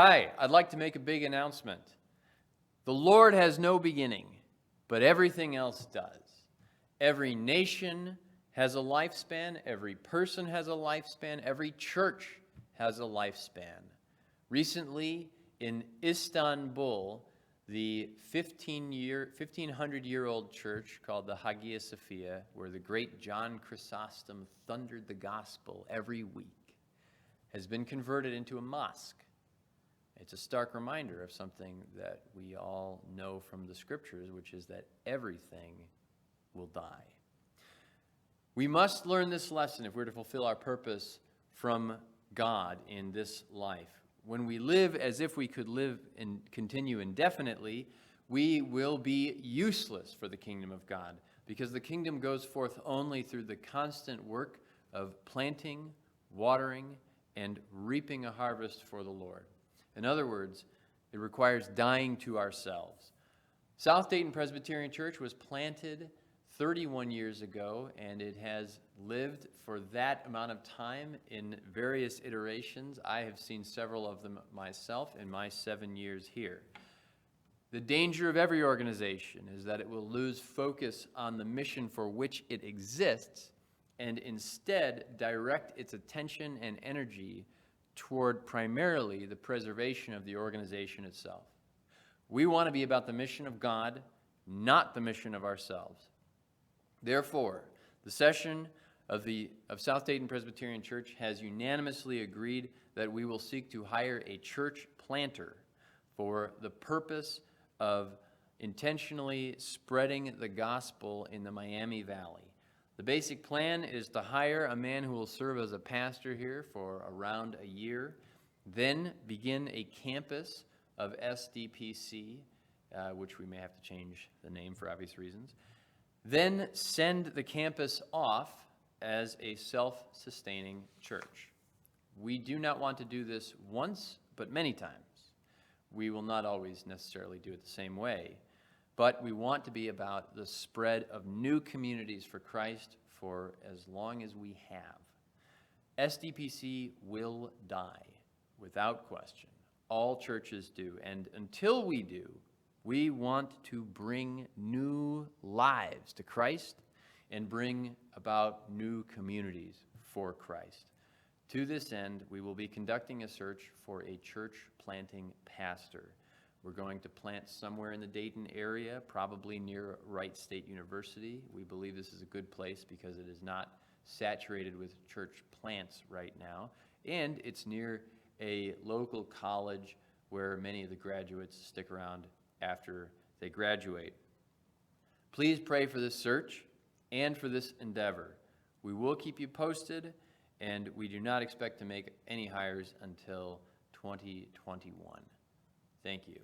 Hi, I'd like to make a big announcement. The Lord has no beginning, but everything else does. Every nation has a lifespan, every person has a lifespan, every church has a lifespan. Recently, in Istanbul, the 1500-year-old church called the Hagia Sophia, where the great John Chrysostom thundered the gospel every week, has been converted into a mosque. It's a stark reminder of something that we all know from the scriptures, which is that everything will die. We must learn this lesson if we're to fulfill our purpose from God in this life. When we live as if we could live and continue indefinitely, we will be useless for the kingdom of God, because the kingdom goes forth only through the constant work of planting, watering, and reaping a harvest for the Lord. In other words, it requires dying to ourselves. South Dayton Presbyterian Church was planted 31 years ago, and it has lived for that amount of time in various iterations. I have seen several of them myself in my 7 years here. The danger of every organization is that it will lose focus on the mission for which it exists and instead direct its attention and energy toward primarily the preservation of the organization itself. We want to be about the mission of God, not the mission of ourselves. Therefore, the session of South Dayton Presbyterian Church has unanimously agreed that we will seek to hire a church planter for the purpose of intentionally spreading the gospel in the Miami Valley. The basic plan is to hire a man who will serve as a pastor here for around a year, then begin a campus of SDPC, which we may have to change the name for obvious reasons, then send the campus off as a self-sustaining church. We do not want to do this once, but many times. We will not always necessarily do it the same way, but we want to be about the spread of new communities for Christ for as long as we have. SDPC will die, without question. All churches do. And until we do, we want to bring new lives to Christ and bring about new communities for Christ. To this end, we will be conducting a search for a church planting pastor. We're going to plant somewhere in the Dayton area, probably near Wright State University. We believe this is a good place because it is not saturated with church plants right now, and it's near a local college where many of the graduates stick around after they graduate. Please pray for this search and for this endeavor. We will keep you posted, and we do not expect to make any hires until 2021. Thank you.